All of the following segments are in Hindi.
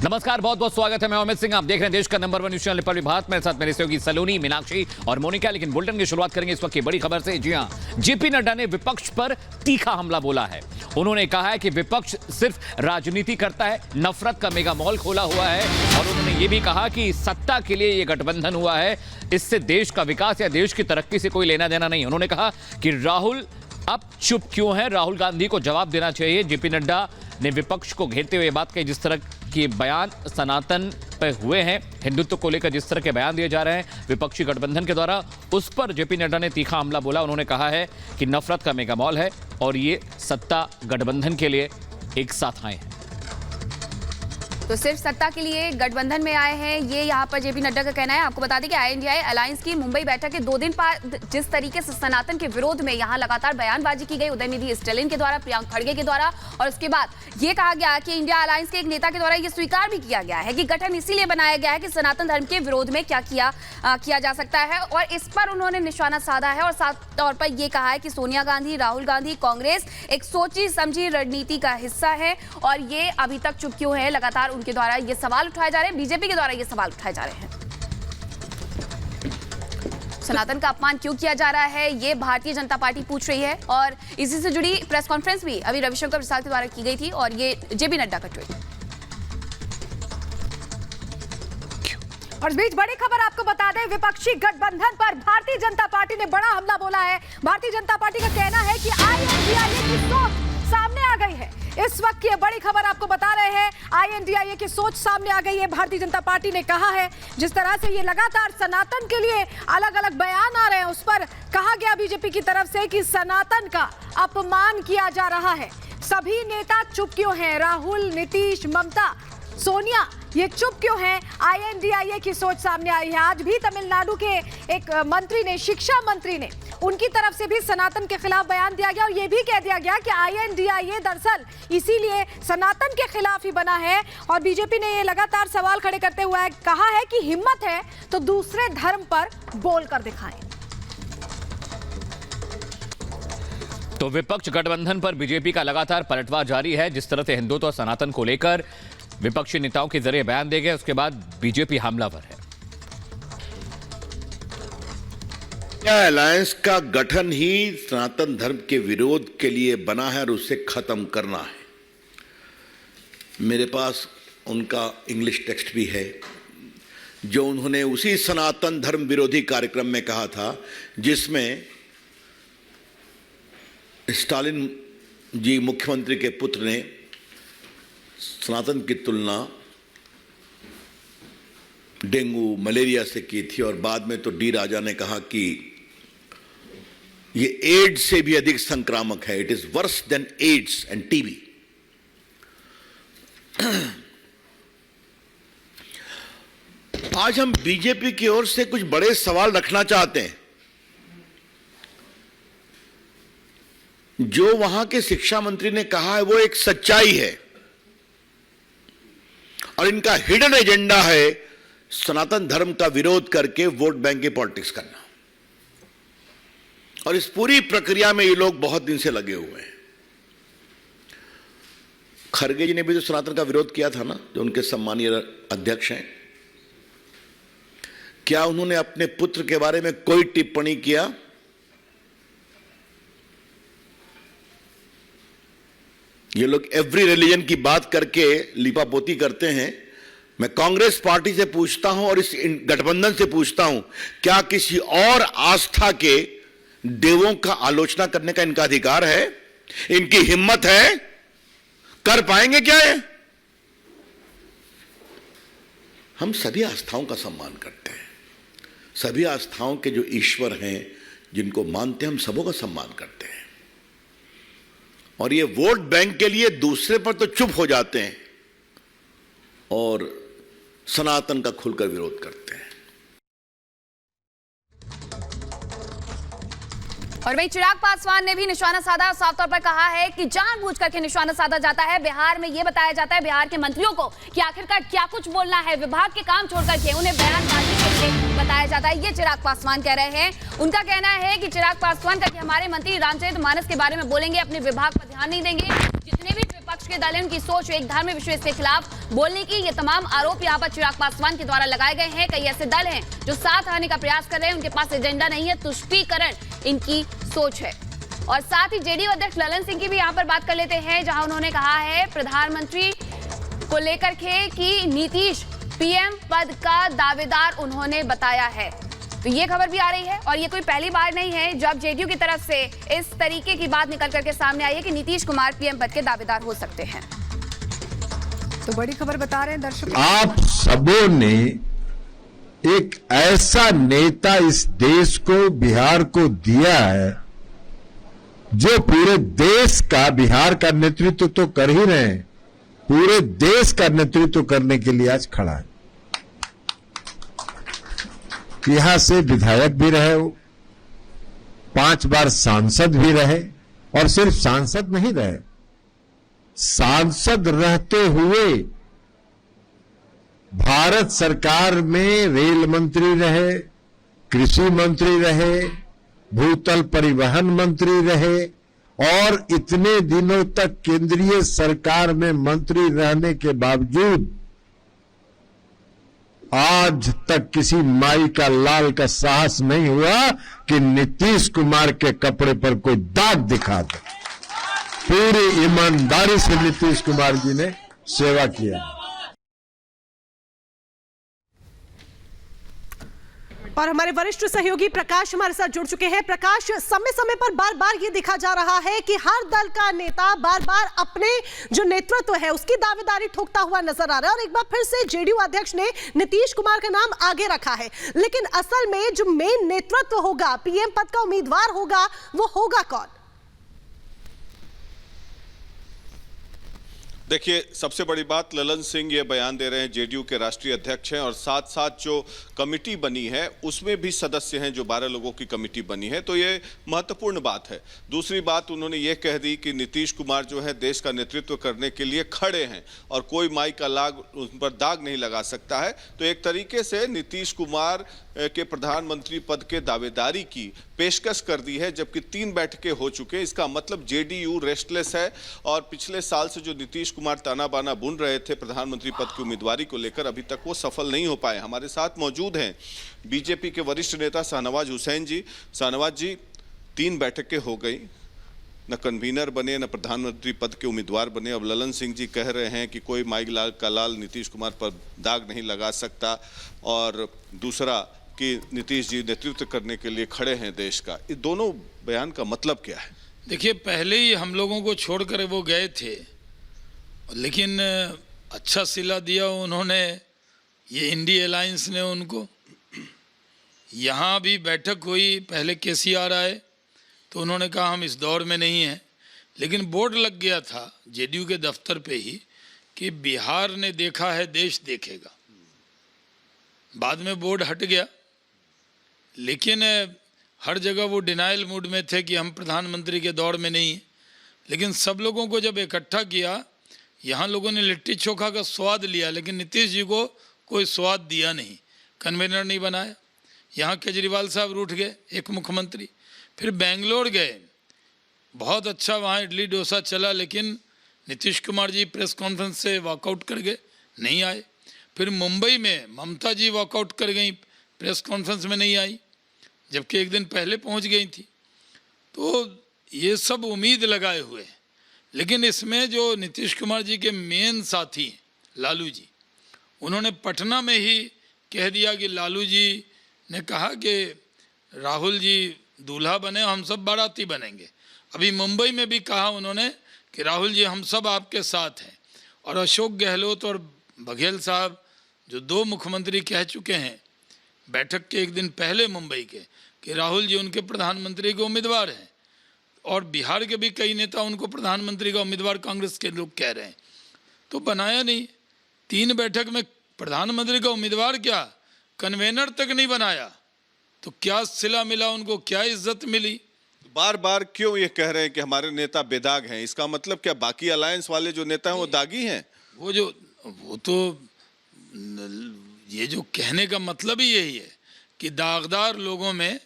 नमस्कार, बहुत बहुत स्वागत है। मैं अमित सिंह, आप देख रहे हैं देश का number 1 news channel Republic Bharat. मेरे साथ मेरे सहयोगी सलोनी, मीनाक्षी और मोनिका। लेकिन बुलेटिन की शुरुआत करेंगे इस वक्त की बड़ी खबर से। जी हां, जेपी नड्डा ने विपक्ष पर तीखा हमला बोला है। उन्होंने कहा है कि विपक्ष सिर्फ राजनीति करता है, नफरत का मेगा मॉल खोला हुआ है। और उन्होंने ये भी कहा कि सत्ता के लिए यह गठबंधन हुआ है, इससे देश का विकास या देश की तरक्की से कोई लेना देना नहीं। उन्होंने कहा कि राहुल अब चुप क्यों है, राहुल गांधी को जवाब देना चाहिए। जेपी नड्डा ने विपक्ष को घेरते हुए बात कही, जिस तरह के बयान सनातन पे हुए हैं, हिंदुत्व को लेकर जिस तरह के बयान दिए जा रहे हैं विपक्षी गठबंधन के द्वारा, उस पर जेपी नड्डा ने तीखा हमला बोला। उन्होंने कहा है कि नफरत का मेगा मॉल है और ये सत्ता गठबंधन के लिए एक साथ आए हैं। तो सिर्फ सत्ता के लिए गठबंधन में आए हैं, ये यहाँ पर जेपी नड्डा का कहना है। आपको बता दें कि आईएनडीआई अलायंस की मुंबई बैठक के 2 दिन बाद जिस तरीके से सनातन के विरोध में यहाँ लगातार बयानबाजी की गई, उदयनिधि स्टालिन के द्वारा, प्रियंका खड़गे के द्वारा, और उसके बाद ये कहा गया कि इंडिया अलायंस के एक नेता के द्वारा ये स्वीकार भी किया गया है कि गठन इसीलिए बनाया गया है कि सनातन धर्म के विरोध में क्या किया जा सकता है। और इस पर उन्होंने निशाना साधा है और साफ तौर पर यह कहा है कि सोनिया गांधी, राहुल गांधी, कांग्रेस एक सोची समझी रणनीति का हिस्सा है और ये अभी तक चुप क्यों है। लगातार उनके द्वारा ये सवाल उठाए जा रहे हैं, बीजेपी के द्वारा ये सवाल उठाए जा रहे हैं। सनातन का अपमान क्यों किया जा रहा है, ये भारतीय जनता पार्टी पूछ रही है। और इसी से जुड़ी प्रेस कॉन्फ्रेंस भी अभी रविशंकर प्रसाद के द्वारा की गई थी और ये जेपी नड्डा का ट्वीट। और इस बीच बड़ी खबर आपको बता दें, विपक्षी गठबंधन पर भारतीय जनता पार्टी ने बड़ा हमला बोला है। भारतीय जनता पार्टी का कहना है कि आईएनडीआई की सोच सामने आ गई है। इस वक्त की बड़ी खबर आपको बता रहे हैं, आईएनडीआई की सोच सामने आ गई है। भारतीय जनता पार्टी ने कहा है, जिस तरह से ये लगातार सनातन के लिए अलग अलग बयान आ रहे हैं, उस पर कहा गया बीजेपी की तरफ से कि सनातन का अपमान किया जा रहा है। सभी नेता चुप क्यों हैं, राहुल, नीतीश, ममता, सोनिया ये चुप क्यों हैं। आईएनडीआई की सोच सामने आई है। आज भी तमिलनाडु के एक मंत्री ने, शिक्षा मंत्री ने, उनकी तरफ से भी सनातन के खिलाफ बयान दिया गया और ये भी कह दिया गया कि आईएनडीआई दरअसल इसीलिए सनातन के खिलाफ ही बना है। और बीजेपी ने ये लगातार सवाल खड़े करते हुए कहा है कि हिम्मत है तो दूसरे धर्म पर बोलकर दिखाएं। तो विपक्ष गठबंधन पर बीजेपी का लगातार पलटवार जारी है। जिस तरह से हिंदुत्व और सनातन को लेकर विपक्षी नेताओं के जरिए बयान दिए गए, उसके बाद बीजेपी हमलावर है। अलायंस का गठन ही सनातन धर्म के विरोध के लिए बना है और उसे खत्म करना है। मेरे पास उनका इंग्लिश टेक्स्ट भी है, जो उन्होंने उसी सनातन धर्म विरोधी कार्यक्रम में कहा था, जिसमें स्टालिन जी मुख्यमंत्री के पुत्र ने सनातन की तुलना डेंगू, मलेरिया से की थी। और बाद में तो डी राजा ने कहा कि ये एड्स से भी अधिक संक्रामक है, it is worse than AIDS and TB. आज हम बीजेपी की ओर से कुछ बड़े सवाल रखना चाहते हैं। जो वहां के शिक्षा मंत्री ने कहा है वो एक सच्चाई है और इनका हिडन एजेंडा है सनातन धर्म का विरोध करके वोट बैंक की पॉलिटिक्स करना। और इस पूरी प्रक्रिया में ये लोग बहुत दिन से लगे हुए हैं। खड़गे जी ने भी तो सनातन का विरोध किया था ना, जो उनके सम्मानीय अध्यक्ष हैं। क्या उन्होंने अपने पुत्र के बारे में कोई टिप्पणी किया? ये लोग एवरी रिलीजन की बात करके लिपापोती करते हैं। मैं कांग्रेस पार्टी से पूछता हूं और इस गठबंधन से पूछता हूं, क्या किसी और आस्था के देवों का आलोचना करने का इनका अधिकार है? इनकी हिम्मत है? कर पाएंगे क्या ये? हम सभी आस्थाओं का सम्मान करते हैं। सभी आस्थाओं के जो ईश्वर हैं, जिनको मानते हैं, हम सबों का सम्मान करते हैं। और ये वोट बैंक के लिए दूसरे पर तो चुप हो जाते हैं और सनातन का खुलकर विरोध करते हैं। और वहीं चिराग पासवान ने भी निशाना साधा, साफ तौर पर कहा है कि जानबूझकर के निशाना साधा जाता है। बिहार में यह बताया जाता है बिहार के मंत्रियों को कि आखिरकार क्या कुछ बोलना है, विभाग के काम छोड़कर के उन्हें बयानबाजी करके बताया जाता है। ये चिराग पासवान कह रहे हैं। उनका कहना है कि चिराग पासवान का कि हमारे मंत्री रामचरित मानस के बारे में बोलेंगे, अपने विभाग पर ध्यान नहीं देंगे। जितने भी विपक्ष राष्ट्रीय दल है, उनकी सोच एक धार्मिक विश्वास के खिलाफ बोलने की। ये तमाम आरोप यहाँ पर चिराग पासवान के द्वारा लगाए गए हैं। कई ऐसे दल हैं जो साथ आने का प्रयास कर रहे हैं, उनके पास एजेंडा नहीं है, तुष्टीकरण इनकी सोच है। और साथ ही जेडीयू अध्यक्ष ललन सिंह की भी यहाँ पर बात कर लेते हैं, जहां उन्होंने कहा है प्रधानमंत्री को लेकर के कि नीतीश पीएम पद का दावेदार उन्होंने बताया है। तो ये खबर भी आ रही है और ये कोई पहली बार नहीं है जब जेडीयू की तरफ से इस तरीके की बात निकल करके सामने आई है कि नीतीश कुमार पीएम पद के दावेदार हो सकते हैं। तो बड़ी खबर बता रहे हैं दर्शक, आप सबों ने एक ऐसा नेता इस देश को, बिहार को दिया है जो पूरे देश का, बिहार का नेतृत्व तो कर ही रहे हैं, पूरे देश का नेतृत्व करने के लिए आज खड़ा है। यहां से विधायक भी रहे हो, 5 बार सांसद भी रहे, और सिर्फ सांसद नहीं रहे, सांसद रहते हुए भारत सरकार में रेल मंत्री रहे, कृषि मंत्री रहे, भूतल परिवहन मंत्री रहे, और इतने दिनों तक केंद्रीय सरकार में मंत्री रहने के बावजूद आज तक किसी माई का लाल का साहस नहीं हुआ कि नीतीश कुमार के कपड़े पर कोई दाग दिखा दे। पूरी ईमानदारी से नीतीश कुमार जी ने सेवा किया। और हमारे वरिष्ठ सहयोगी प्रकाश हमारे साथ जुड़ चुके हैं। प्रकाश, समय समय पर बार बार ये देखा जा रहा है कि हर दल का नेता बार बार अपने जो नेतृत्व है उसकी दावेदारी ठोकता हुआ नजर आ रहा है, और एक बार फिर से जेडीयू अध्यक्ष ने नीतीश कुमार का नाम आगे रखा है। लेकिन असल में जो मेन नेतृत्व होगा, पीएम पद का उम्मीदवार होगा, वो होगा कौन? देखिए, सबसे बड़ी बात, ललन सिंह ये बयान दे रहे हैं, जेडीयू के राष्ट्रीय अध्यक्ष हैं, और साथ साथ जो कमिटी बनी है उसमें भी सदस्य हैं, जो 12 लोगों की कमिटी बनी है, तो ये महत्वपूर्ण बात है। दूसरी बात उन्होंने ये कह दी कि नीतीश कुमार जो है देश का नेतृत्व करने के लिए खड़े हैं और कोई माई का लाग उन पर दाग नहीं लगा सकता है। तो एक तरीके से नीतीश कुमार के प्रधानमंत्री पद के दावेदारी की पेशकश कर दी है, जबकि 3 बैठकें हो चुके हैं। इसका मतलब जेडीयू रेस्टलेस है, और पिछले साल से जो नीतीश कुमार ताना बाना बुन रहे थे प्रधानमंत्री पद की उम्मीदवारी को लेकर, अभी तक वो सफल नहीं हो पाए। हमारे साथ मौजूद हैं बीजेपी के वरिष्ठ नेता शाहनवाज हुसैन जी। शाहनवाज जी, 3 बैठकें हो गई, न कन्वीनर बने, न प्रधानमंत्री पद के उम्मीदवार बने। अब ललन सिंह जी कह रहे हैं कि कोई माई लाल का लाल नीतीश कुमार पर दाग नहीं लगा सकता, और दूसरा कि नीतीश जी नेतृत्व करने के लिए खड़े हैं देश का। इस दोनों बयान का मतलब क्या है? देखिए, पहले ही हम लोगों को छोड़कर वो गए थे, लेकिन अच्छा सिला दिया उन्होंने, ये इंडी अलायंस ने उनको। यहाँ भी बैठक हुई, पहले केसीआर आए तो उन्होंने कहा हम इस दौर में नहीं हैं, लेकिन बोर्ड लग गया था जेडीयू के दफ्तर पे ही कि बिहार ने देखा है देश देखेगा। बाद में बोर्ड हट गया, लेकिन हर जगह वो डिनाइल मूड में थे कि हम प्रधानमंत्री के दौर में नहीं हैं। लेकिन सब लोगों को जब इकट्ठा किया, यहाँ लोगों ने लिट्टी चोखा का स्वाद लिया, लेकिन नीतीश जी को कोई स्वाद दिया नहीं, कन्वेनर नहीं बनाया। यहाँ केजरीवाल साहब रूठ गए, एक मुख्यमंत्री। फिर बेंगलोर गए, बहुत अच्छा वहाँ इडली डोसा चला, लेकिन नीतीश कुमार जी प्रेस कॉन्फ्रेंस से वॉकआउट कर गए, नहीं आए। फिर मुंबई में ममता जी वॉकआउट कर गई, प्रेस कॉन्फ्रेंस में नहीं आई, जबकि एक दिन पहले पहुंच गई थी। तो ये सब उम्मीद लगाए हुए हैं, लेकिन इसमें जो नीतीश कुमार जी के मेन साथी हैं लालू जी, उन्होंने पटना में ही कह दिया कि लालू जी ने कहा कि राहुल जी दूल्हा बने, हम सब बाराती बनेंगे। अभी मुंबई में भी कहा उन्होंने कि राहुल जी हम सब आपके साथ हैं। और अशोक गहलोत और बघेल साहब, जो 2 मुख्यमंत्री कह चुके हैं बैठक के एक दिन पहले मुंबई के, कि राहुल जी उनके प्रधानमंत्री के उम्मीदवार हैं, और बिहार के भी कई नेता उनको प्रधानमंत्री का उम्मीदवार कांग्रेस के लोग कह रहे हैं। तो बनाया नहीं, 3 बैठक में प्रधानमंत्री का उम्मीदवार क्या, कन्वेनर तक नहीं बनाया, तो क्या सिला मिला उनको, क्या इज्जत मिली? बार बार क्यों ये कह रहे हैं कि हमारे नेता बेदाग हैं? इसका मतलब क्या बाकी अलायंस वाले जो नेता हैं वो दागी हैं? वो तो ये जो कहने का मतलब ही यही है कि दागदार लोगों में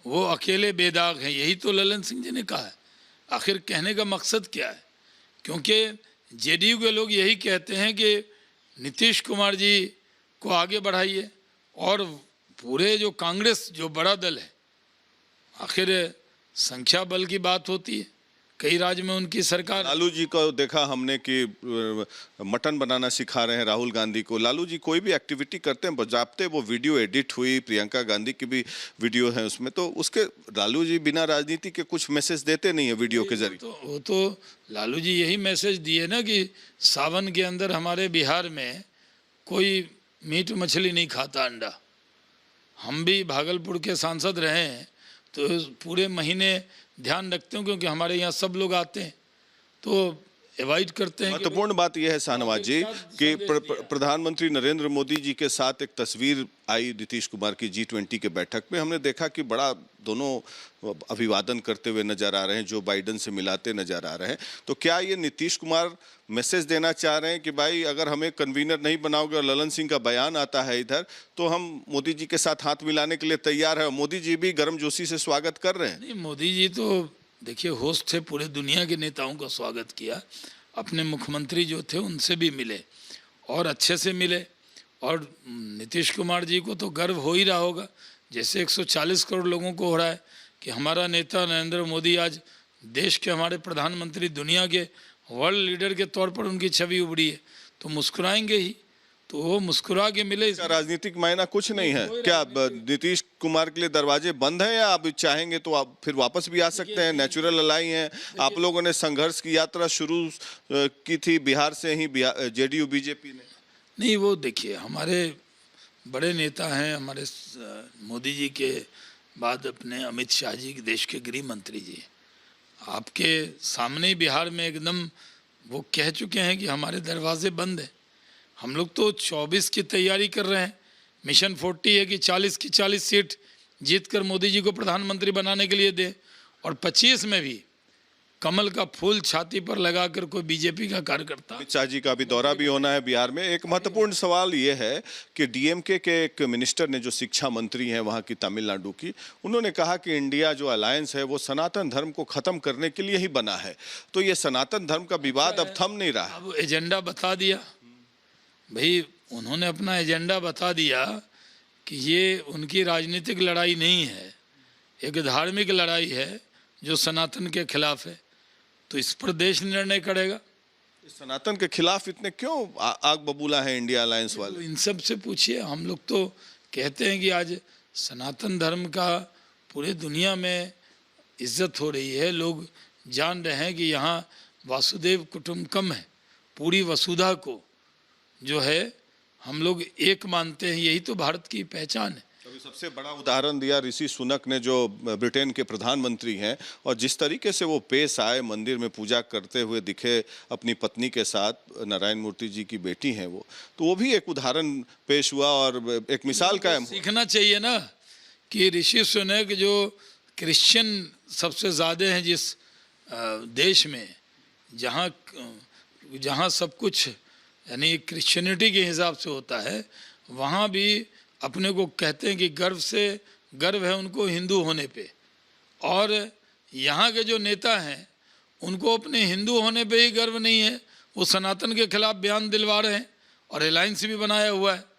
वो अकेले बेदाग हैं, यही तो ललन सिंह जी ने कहा है। आखिर कहने का मकसद क्या है? क्योंकि जेडीयू के लोग यही कहते हैं कि नीतीश कुमार जी को आगे बढ़ाइए, और पूरे जो कांग्रेस जो बड़ा दल है, आखिर संख्या बल की बात होती है, कई राज्य में उनकी सरकार। लालू जी को देखा हमने कि मटन बनाना सिखा रहे हैं राहुल गांधी को। लालू जी कोई भी एक्टिविटी करते हैं, बजाते वो वीडियो एडिट हुई, प्रियंका गांधी की भी वीडियो है उसमें, तो उसके लालू जी बिना राजनीति के कुछ मैसेज देते नहीं है वीडियो के जरिए। तो वो तो लालू जी यही मैसेज दिए ना कि सावन के अंदर हमारे बिहार में कोई मीट मछली नहीं खाता, अंडा। हम भी भागलपुर के सांसद रहे हैं तो पूरे महीने ध्यान रखते हो, क्योंकि हमारे यहाँ सब लोग आते हैं तो अवॉइड करते हैं। महत्वपूर्ण बात यह है शाहनवाज जी कि प्रधानमंत्री नरेंद्र मोदी जी के साथ एक तस्वीर आई नीतीश कुमार की G20 के बैठक में। हमने देखा कि बड़ा दोनों अभिवादन करते हुए नजर आ रहे हैं, जो बाइडेन से मिलाते नजर आ रहे हैं। तो क्या ये नीतीश कुमार मैसेज देना चाह रहे हैं कि भाई अगर हमें कन्वीनर नहीं बनाओगे और ललन सिंह का बयान आता है इधर, तो हम मोदी जी के साथ हाथ मिलाने के लिए तैयार है? मोदी जी भी गर्मजोशी से स्वागत कर रहे हैं। नहीं, मोदी जी तो देखिए होस्ट थे, पूरे दुनिया के नेताओं का स्वागत किया। अपने मुख्यमंत्री जो थे उनसे भी मिले और अच्छे से मिले, और नीतीश कुमार जी को तो गर्व हो ही रहा होगा, जैसे 140 करोड़ लोगों को हो रहा है कि हमारा नेता नरेंद्र मोदी आज देश के, हमारे प्रधानमंत्री, दुनिया के वर्ल्ड लीडर के तौर पर उनकी छवि उभरी है, तो मुस्कुराएंगे ही। तो वो मुस्कुरा के मिले। इसका राजनीतिक मायना कुछ नहीं है क्या? नीतीश कुमार के लिए दरवाजे बंद हैं, या आप चाहेंगे तो आप फिर वापस भी आ सकते हैं? नेचुरल अलाई हैं। आप लोगों ने संघर्ष की यात्रा शुरू की थी बिहार से ही, जेडीयू बीजेपी ने। नहीं, वो देखिए हमारे बड़े नेता हैं, हमारे मोदी जी के बाद अपने अमित शाह जी, देश के गृह मंत्री जी, आपके सामने ही बिहार में एकदम वो कह चुके हैं कि हमारे दरवाजे बंद हैं। हम लोग तो 24 की तैयारी कर रहे हैं। मिशन 40 है कि 40 की 40 सीट जीतकर मोदी जी को प्रधानमंत्री बनाने के लिए दे, और 25 में भी कमल का फूल छाती पर लगाकर कोई बीजेपी का कार्यकर्ता। अमित शाह जी का भी दौरा भी होना है बिहार में। एक महत्वपूर्ण सवाल ये है कि डीएमके के एक मिनिस्टर ने, जो शिक्षा मंत्री हैं वहाँ की तमिलनाडु की, उन्होंने कहा कि इंडिया जो अलायंस है वो सनातन धर्म को खत्म करने के लिए ही बना है। तो ये सनातन धर्म का विवाद अब थम नहीं रहा। अब एजेंडा बता दिया भाई, उन्होंने अपना एजेंडा बता दिया कि ये उनकी राजनीतिक लड़ाई नहीं है, एक धार्मिक लड़ाई है जो सनातन के खिलाफ है। तो इस पर देश निर्णय करेगा। सनातन के खिलाफ इतने क्यों आग बबूला है इंडिया अलायंस वाले? तो इन सब से पूछिए। हम लोग तो कहते हैं कि आज सनातन धर्म का पूरे दुनिया में इज्जत हो रही है। लोग जान रहे हैं कि यहाँ वासुदेव कुटुंबकम है, पूरी वसुधा को जो है हम लोग एक मानते हैं। यही तो भारत की पहचान है। अभी सबसे बड़ा उदाहरण दिया ऋषि सुनक ने, जो ब्रिटेन के प्रधानमंत्री हैं, और जिस तरीके से वो पेश आए, मंदिर में पूजा करते हुए दिखे अपनी पत्नी के साथ, नारायण मूर्ति जी की बेटी हैं वो, तो वो भी एक उदाहरण पेश हुआ और एक मिसाल कायम। सीखना चाहिए ना कि ऋषि सुनक जो क्रिश्चियन सबसे ज़्यादा हैं जिस देश में, जहाँ सब कुछ यानी क्रिश्चियनिटी के हिसाब से होता है, वहाँ भी अपने को कहते हैं कि गर्व है उनको हिंदू होने पे। और यहाँ के जो नेता हैं उनको अपने हिंदू होने पे ही गर्व नहीं है, वो सनातन के खिलाफ बयान दिलवा रहे हैं और अलायंस भी बनाया हुआ है।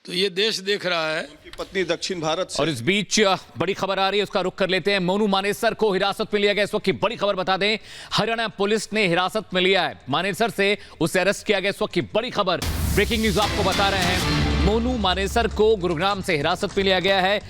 तो ये देश देख रहा है। उनकी पत्नी दक्षिण भारत से। और इस बीच बड़ी खबर आ रही है, उसका रुख कर लेते हैं। मोनू मानेसर को हिरासत में लिया गया। इस वक्त की बड़ी खबर बता दें, हरियाणा पुलिस ने हिरासत में लिया है मानेसर से, उसे अरेस्ट किया गया। इस वक्त की बड़ी खबर, ब्रेकिंग न्यूज आपको बता रहे हैं। मोनू मानेसर को गुरुग्राम से हिरासत में लिया गया है।